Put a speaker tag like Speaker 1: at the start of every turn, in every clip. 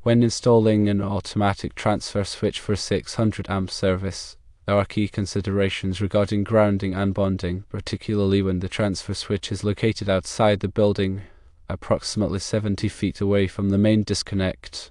Speaker 1: When installing an automatic transfer switch for 600 amp service, there are key considerations regarding grounding and bonding, particularly when the transfer switch is located outside the building, approximately 70 feet away from the main disconnect.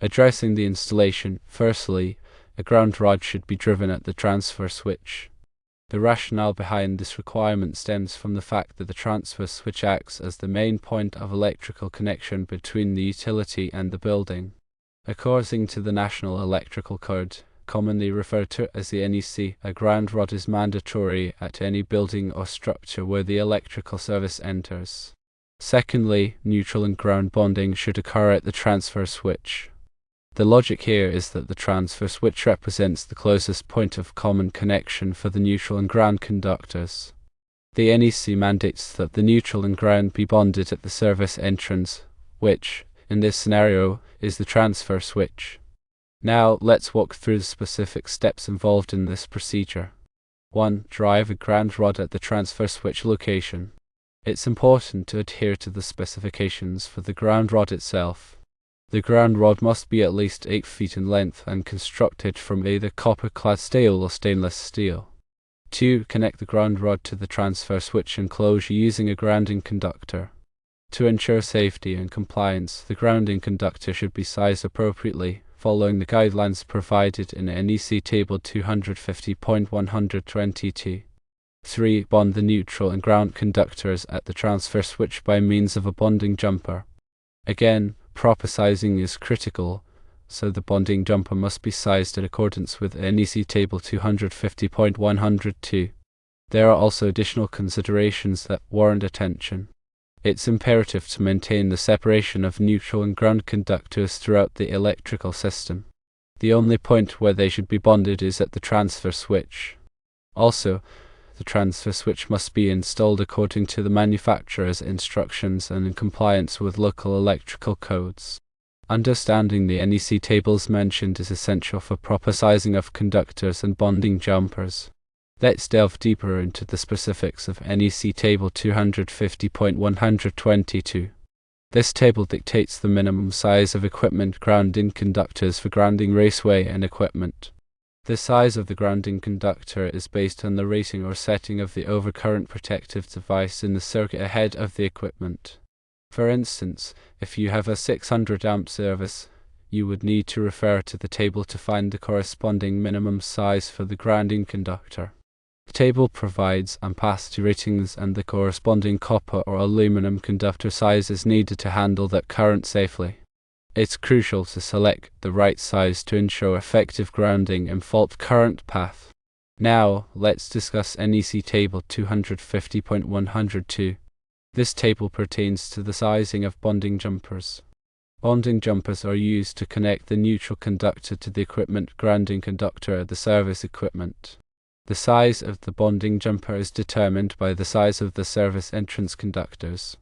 Speaker 1: Addressing the installation, firstly, a ground rod should be driven at the transfer switch. The rationale behind this requirement stems from the fact that the transfer switch acts as the main point of electrical connection between the utility and the building. According to the National Electrical Code, commonly referred to as the NEC, a ground rod is mandatory at any building or structure where the electrical service enters. Secondly, neutral and ground bonding should occur at the transfer switch. The logic here is that the transfer switch represents the closest point of common connection for the neutral and ground conductors. The NEC mandates that the neutral and ground be bonded at the service entrance, which, in this scenario, is the transfer switch. Now, let's walk through the specific steps involved in this procedure. 1. Drive a ground rod at the transfer switch location. It's important to adhere to the specifications for the ground rod itself. The ground rod must be at least 8 feet in length and constructed from either copper-clad steel or stainless steel. 2. Connect the ground rod to the transfer switch enclosure using a grounding conductor. To ensure safety and compliance, the grounding conductor should be sized appropriately, following the guidelines provided in NEC Table 250.122. 3. Bond the neutral and ground conductors at the transfer switch by means of a bonding jumper. Again, proper sizing is critical, so the bonding jumper must be sized in accordance with NEC Table 250.102. There are also additional considerations that warrant attention. It's imperative to maintain the separation of neutral and ground conductors throughout the electrical system. The only point where they should be bonded is at the transfer switch. Also, the transfer switch must be installed according to the manufacturer's instructions and in compliance with local electrical codes. Understanding the NEC tables mentioned is essential for proper sizing of conductors and bonding jumpers. Let's delve deeper into the specifics of NEC Table 250.122. This table dictates the minimum size of equipment grounding conductors for grounding raceway and equipment. The size of the grounding conductor is based on the rating or setting of the overcurrent protective device in the circuit ahead of the equipment. For instance, if you have a 600 amp service, you would need to refer to the table to find the corresponding minimum size for the grounding conductor. The table provides ampacity ratings and the corresponding copper or aluminum conductor sizes needed to handle that current safely. It's crucial to select the right size to ensure effective grounding in fault current path. Now, let's discuss NEC Table 250.102. This table pertains to the sizing of bonding jumpers. Bonding jumpers are used to connect the neutral conductor to the equipment grounding conductor at the service equipment. The size of the bonding jumper is determined by the size of the service entrance conductors.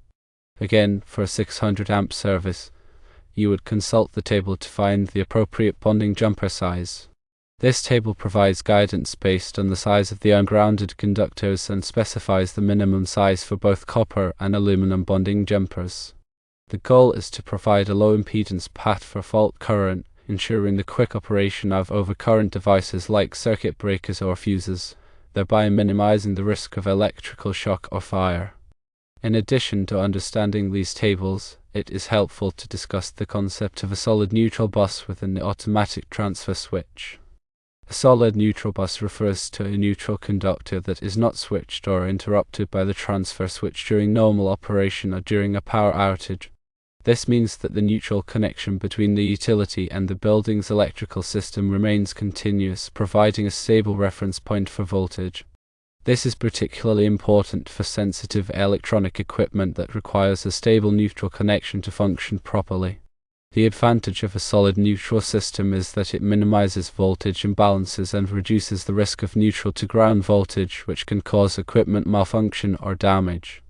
Speaker 1: Again, for a 600 amp service, you would consult the table to find the appropriate bonding jumper size. This table provides guidance based on the size of the ungrounded conductors and specifies the minimum size for both copper and aluminum bonding jumpers. The goal is to provide a low impedance path for fault current, ensuring the quick operation of overcurrent devices like circuit breakers or fuses, thereby minimizing the risk of electrical shock or fire. In addition to understanding these tables, it is helpful to discuss the concept of a solid neutral bus within the automatic transfer switch. A solid neutral bus refers to a neutral conductor that is not switched or interrupted by the transfer switch during normal operation or during a power outage. This means that the neutral connection between the utility and the building's electrical system remains continuous, providing a stable reference point for voltage. This is particularly important for sensitive electronic equipment that requires a stable neutral connection to function properly. The advantage of a solid neutral system is that it minimizes voltage imbalances and reduces the risk of neutral to ground voltage, which can cause equipment malfunction or damage.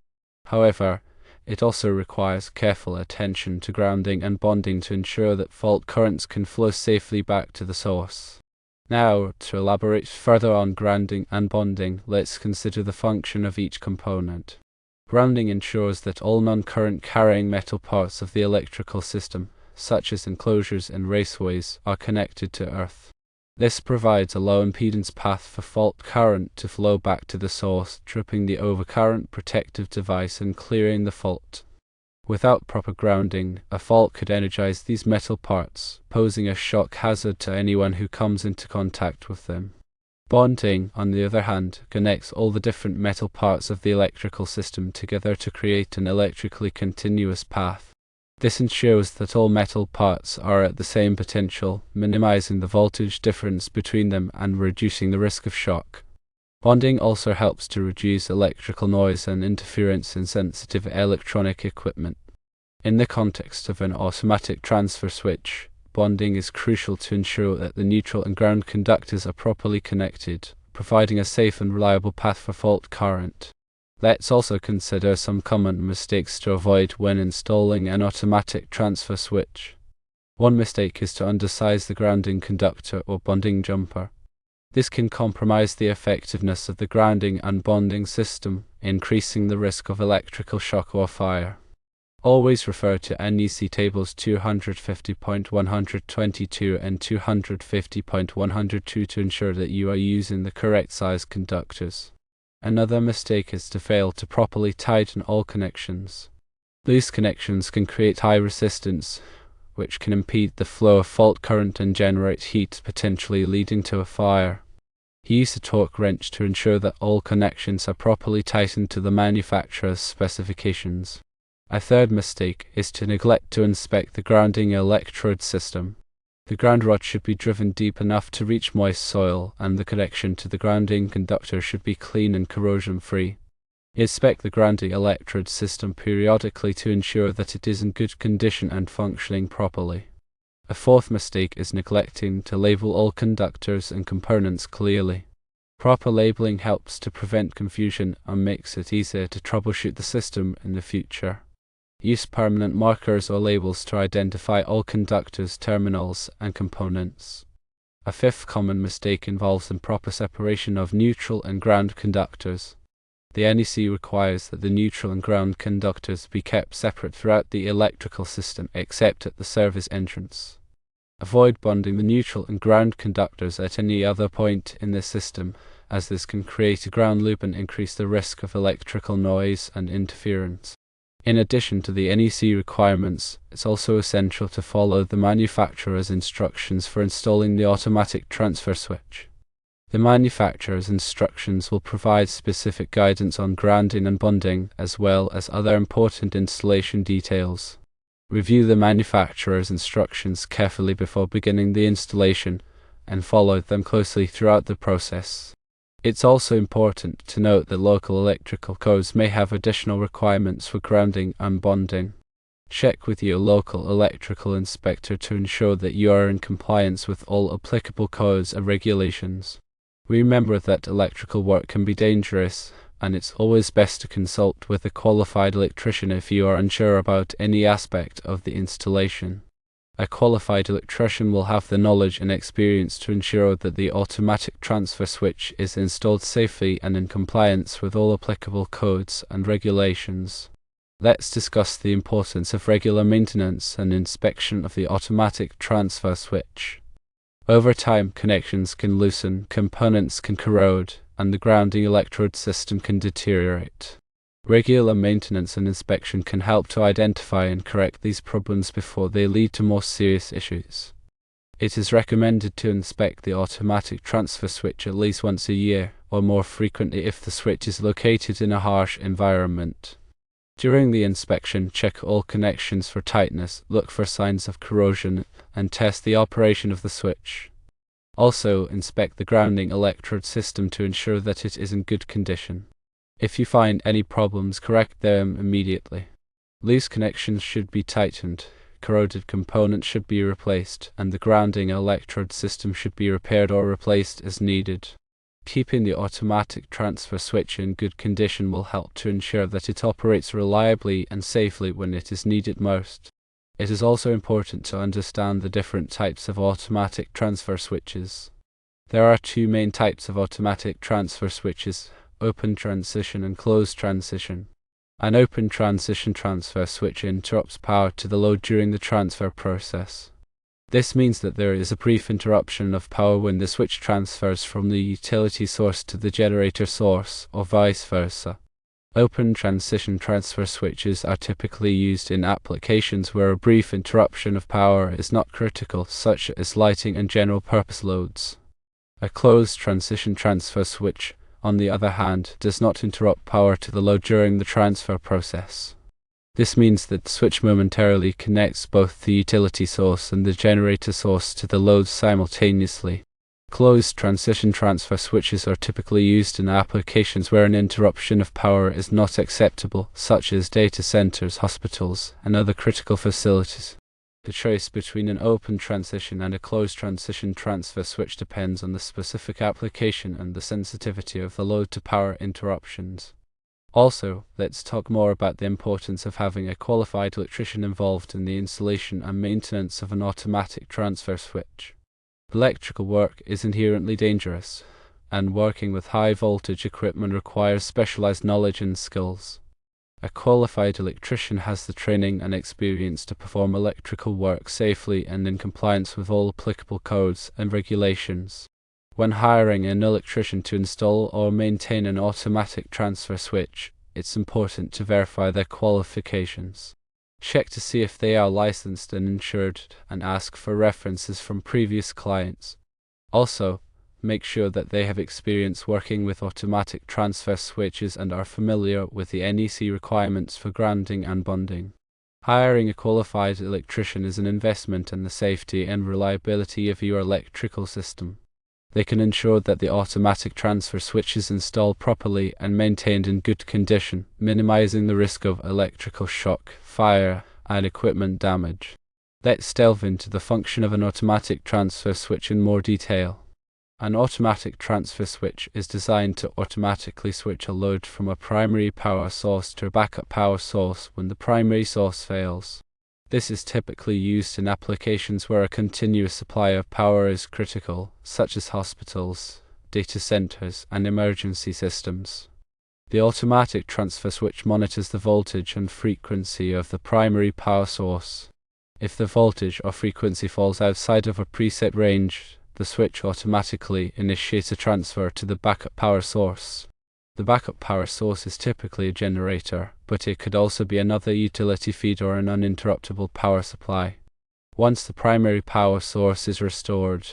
Speaker 1: However, it also requires careful attention to grounding and bonding to ensure that fault currents can flow safely back to the source. Now, to elaborate further on grounding and bonding, let's consider the function of each component. Grounding ensures that all non-current carrying metal parts of the electrical system, such as enclosures and raceways, are connected to earth. This provides a low impedance path for fault current to flow back to the source, tripping the overcurrent protective device and clearing the fault. Without proper grounding, a fault could energize these metal parts, posing a shock hazard to anyone who comes into contact with them. Bonding, on the other hand, connects all the different metal parts of the electrical system together to create an electrically continuous path. This ensures that all metal parts are at the same potential, minimizing the voltage difference between them and reducing the risk of shock. Bonding also helps to reduce electrical noise and interference in sensitive electronic equipment. In the context of an automatic transfer switch, bonding is crucial to ensure that the neutral and ground conductors are properly connected, providing a safe and reliable path for fault current. Let's also consider some common mistakes to avoid when installing an automatic transfer switch. One mistake is to undersize the grounding conductor or bonding jumper. This can compromise the effectiveness of the grounding and bonding system, increasing the risk of electrical shock or fire. Always refer to NEC tables 250.122 and 250.102 to ensure that you are using the correct size conductors. Another mistake is to fail to properly tighten all connections. Loose connections can create high resistance, which can impede the flow of fault current and generate heat, potentially leading to a fire. Use a torque wrench to ensure that all connections are properly tightened to the manufacturer's specifications. A third mistake is to neglect to inspect the grounding electrode system. The ground rod should be driven deep enough to reach moist soil, and the connection to the grounding conductor should be clean and corrosion-free. Inspect the grounding electrode system periodically to ensure that it is in good condition and functioning properly. A fourth mistake is neglecting to label all conductors and components clearly. Proper labeling helps to prevent confusion and makes it easier to troubleshoot the system in the future. Use permanent markers or labels to identify all conductors, terminals, and components. A fifth common mistake involves improper separation of neutral and ground conductors. The NEC requires that the neutral and ground conductors be kept separate throughout the electrical system except at the service entrance. Avoid bonding the neutral and ground conductors at any other point in the system, as this can create a ground loop and increase the risk of electrical noise and interference. In addition to the NEC requirements, it's also essential to follow the manufacturer's instructions for installing the automatic transfer switch. The manufacturer's instructions will provide specific guidance on grounding and bonding, as well as other important installation details. Review the manufacturer's instructions carefully before beginning the installation, and follow them closely throughout the process. It's also important to note that local electrical codes may have additional requirements for grounding and bonding. Check with your local electrical inspector to ensure that you are in compliance with all applicable codes and regulations. Remember that electrical work can be dangerous, and it's always best to consult with a qualified electrician if you are unsure about any aspect of the installation. A qualified electrician will have the knowledge and experience to ensure that the automatic transfer switch is installed safely and in compliance with all applicable codes and regulations. Let's discuss the importance of regular maintenance and inspection of the automatic transfer switch. Over time, connections can loosen, components can corrode, and the grounding electrode system can deteriorate. Regular maintenance and inspection can help to identify and correct these problems before they lead to more serious issues. It is recommended to inspect the automatic transfer switch at least once a year, or more frequently if the switch is located in a harsh environment. During the inspection, check all connections for tightness, look for signs of corrosion, and test the operation of the switch. Also, inspect the grounding electrode system to ensure that it is in good condition. If you find any problems, correct them immediately. Loose connections should be tightened, corroded components should be replaced, and the grounding electrode system should be repaired or replaced as needed. Keeping the automatic transfer switch in good condition will help to ensure that it operates reliably and safely when it is needed most. It is also important to understand the different types of automatic transfer switches. There are two main types of automatic transfer switches: open transition and closed transition. An open transition transfer switch interrupts power to the load during the transfer process. This means that there is a brief interruption of power when the switch transfers from the utility source to the generator source, or vice versa. Open transition transfer switches are typically used in applications where a brief interruption of power is not critical, such as lighting and general purpose loads. A closed transition transfer switch, on the other hand, does not interrupt power to the load during the transfer process. This means that the switch momentarily connects both the utility source and the generator source to the load simultaneously. Closed transition transfer switches are typically used in applications where an interruption of power is not acceptable, such as data centers, hospitals, and other critical facilities. The choice between an open transition and a closed transition transfer switch depends on the specific application and the sensitivity of the load to power interruptions. Also, let's talk more about the importance of having a qualified electrician involved in the installation and maintenance of an automatic transfer switch. Electrical work is inherently dangerous, and working with high voltage equipment requires specialized knowledge and skills. A qualified electrician has the training and experience to perform electrical work safely and in compliance with all applicable codes and regulations. When hiring an electrician to install or maintain an automatic transfer switch, it's important to verify their qualifications. Check to see if they are licensed and insured, and ask for references from previous clients. Also, make sure that they have experience working with automatic transfer switches and are familiar with the NEC requirements for grounding and bonding. Hiring a qualified electrician is an investment in the safety and reliability of your electrical system. They can ensure that the automatic transfer switch is installed properly and maintained in good condition, minimizing the risk of electrical shock, fire, and equipment damage. Let's delve into the function of an automatic transfer switch in more detail. An automatic transfer switch is designed to automatically switch a load from a primary power source to a backup power source when the primary source fails. This is typically used in applications where a continuous supply of power is critical, such as hospitals, data centers, and emergency systems. The automatic transfer switch monitors the voltage and frequency of the primary power source. If the voltage or frequency falls outside of a preset range, the switch automatically initiates a transfer to the backup power source. The backup power source is typically a generator, but it could also be another utility feed or an uninterruptible power supply. Once the primary power source is restored,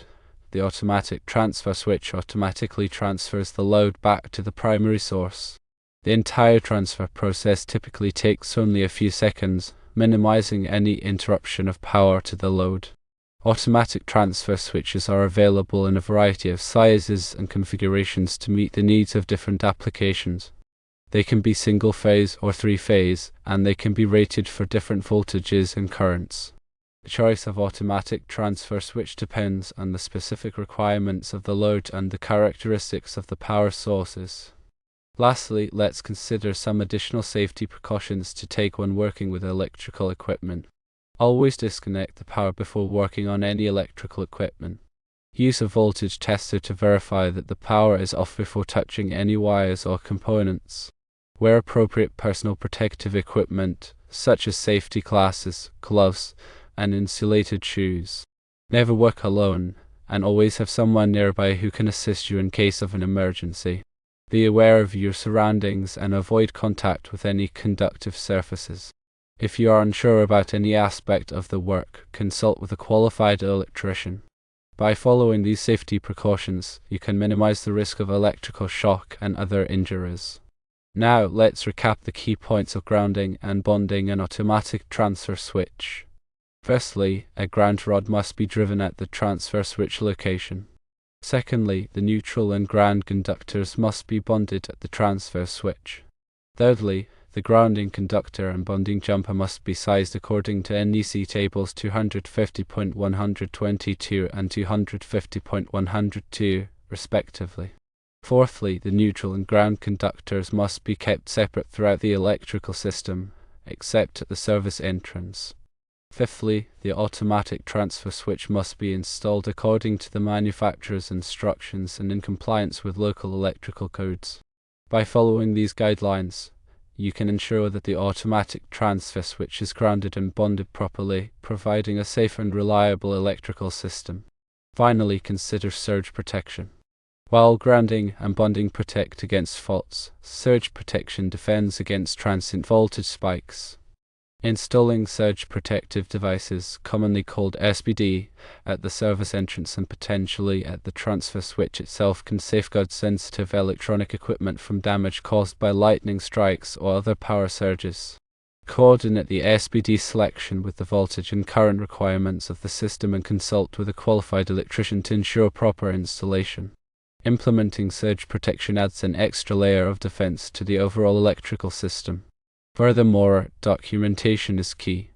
Speaker 1: the automatic transfer switch automatically transfers the load back to the primary source. The entire transfer process typically takes only a few seconds, minimizing any interruption of power to the load. Automatic transfer switches are available in a variety of sizes and configurations to meet the needs of different applications. They can be single-phase or three-phase, and they can be rated for different voltages and currents. The choice of automatic transfer switch depends on the specific requirements of the load and the characteristics of the power sources. Lastly, let's consider some additional safety precautions to take when working with electrical equipment. Always disconnect the power before working on any electrical equipment. Use a voltage tester to verify that the power is off before touching any wires or components. Wear appropriate personal protective equipment, such as safety glasses, gloves, and insulated shoes. Never work alone, and always have someone nearby who can assist you in case of an emergency. Be aware of your surroundings and avoid contact with any conductive surfaces. If you are unsure about any aspect of the work, consult with a qualified electrician. By following these safety precautions, you can minimize the risk of electrical shock and other injuries. Now, let's recap the key points of grounding and bonding an automatic transfer switch. Firstly, a ground rod must be driven at the transfer switch location. Secondly, the neutral and ground conductors must be bonded at the transfer switch. Thirdly, the grounding conductor and bonding jumper must be sized according to NEC tables 250.122 and 250.102, respectively. Fourthly, the neutral and ground conductors must be kept separate throughout the electrical system, except at the service entrance. Fifthly, the automatic transfer switch must be installed according to the manufacturer's instructions and in compliance with local electrical codes. By following these guidelines, you can ensure that the automatic transfer switch is grounded and bonded properly, providing a safe and reliable electrical system. Finally, consider surge protection. While grounding and bonding protect against faults, surge protection defends against transient voltage spikes. Installing surge protective devices, commonly called SPD, at the service entrance and potentially at the transfer switch itself can safeguard sensitive electronic equipment from damage caused by lightning strikes or other power surges. Coordinate the SPD selection with the voltage and current requirements of the system and consult with a qualified electrician to ensure proper installation. Implementing surge protection adds an extra layer of defense to the overall electrical system. Furthermore, documentation is key.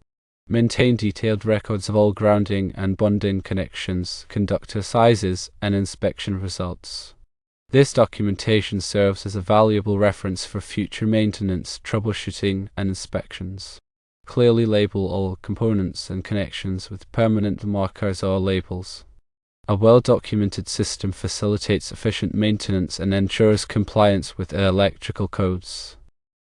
Speaker 1: Maintain detailed records of all grounding and bonding connections, conductor sizes, and inspection results. This documentation serves as a valuable reference for future maintenance, troubleshooting, and inspections. Clearly label all components and connections with permanent markers or labels. A well-documented system facilitates efficient maintenance and ensures compliance with electrical codes.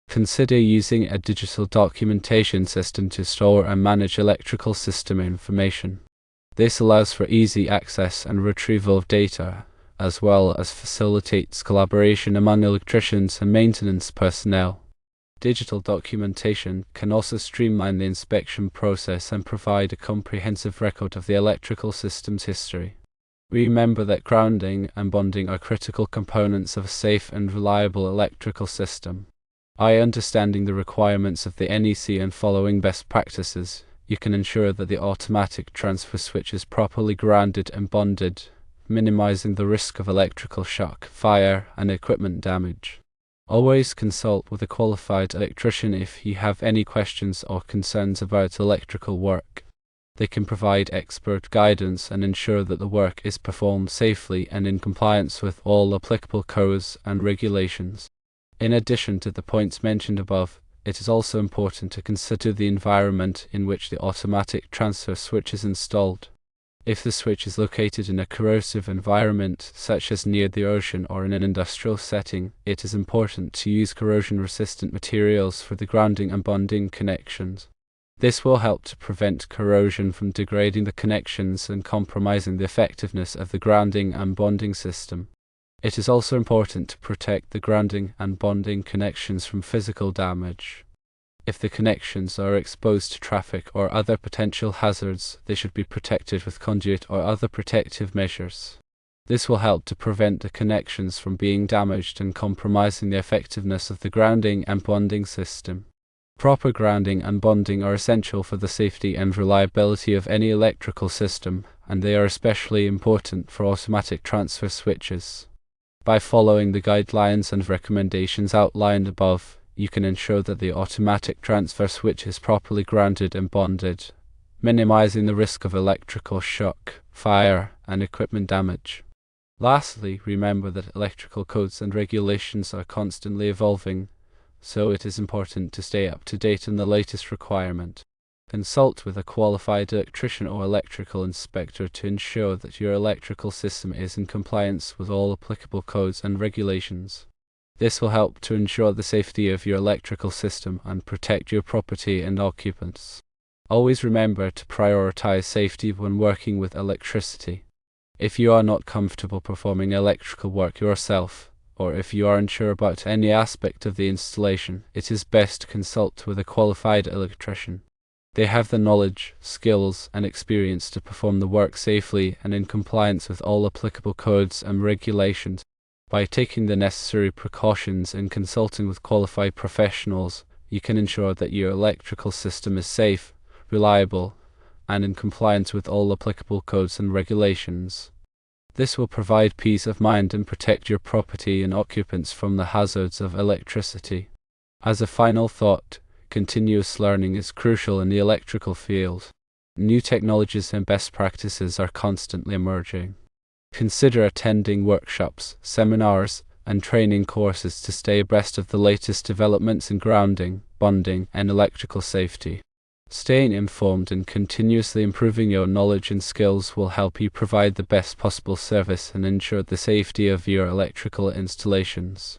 Speaker 1: Consider using a digital documentation system to store and manage electrical system information. This allows for easy access and retrieval of data, as well as facilitates collaboration among electricians and maintenance personnel. Digital documentation can also streamline the inspection process and provide a comprehensive record of the electrical system's history. Remember that grounding and bonding are critical components of a safe and reliable electrical system. By understanding the requirements of the NEC and following best practices, you can ensure that the automatic transfer switch is properly grounded and bonded, minimizing the risk of electrical shock, fire, and equipment damage. Always consult with a qualified electrician if you have any questions or concerns about electrical work. They can provide expert guidance and ensure that the work is performed safely and in compliance with all applicable codes and regulations. In addition to the points mentioned above, it is also important to consider the environment in which the automatic transfer switch is installed. If the switch is located in a corrosive environment, such as near the ocean or in an industrial setting, it is important to use corrosion-resistant materials for the grounding and bonding connections. This will help to prevent corrosion from degrading the connections and compromising the effectiveness of the grounding and bonding system. It is also important to protect the grounding and bonding connections from physical damage. If the connections are exposed to traffic or other potential hazards, they should be protected with conduit or other protective measures. This will help to prevent the connections from being damaged and compromising the effectiveness of the grounding and bonding system. Proper grounding and bonding are essential for the safety and reliability of any electrical system, and they are especially important for automatic transfer switches. By following the guidelines and recommendations outlined above, you can ensure that the automatic transfer switch is properly grounded and bonded, minimizing the risk of electrical shock, fire, and equipment damage. Lastly, remember that electrical codes and regulations are constantly evolving, so it is important to stay up to date on the latest requirement. Consult with a qualified electrician or electrical inspector to ensure that your electrical system is in compliance with all applicable codes and regulations. This will help to ensure the safety of your electrical system and protect your property and occupants. Always remember to prioritize safety when working with electricity. If you are not comfortable performing electrical work yourself, or if you are unsure about any aspect of the installation, it is best to consult with a qualified electrician. They have the knowledge, skills, and experience to perform the work safely and in compliance with all applicable codes and regulations. By taking the necessary precautions and consulting with qualified professionals, you can ensure that your electrical system is safe, reliable, and in compliance with all applicable codes and regulations. This will provide peace of mind and protect your property and occupants from the hazards of electricity. As a final thought, continuous learning is crucial in the electrical field. New technologies and best practices are constantly emerging. Consider attending workshops, seminars, and training courses to stay abreast of the latest developments in grounding, bonding, and electrical safety. Staying informed and continuously improving your knowledge and skills will help you provide the best possible service and ensure the safety of your electrical installations.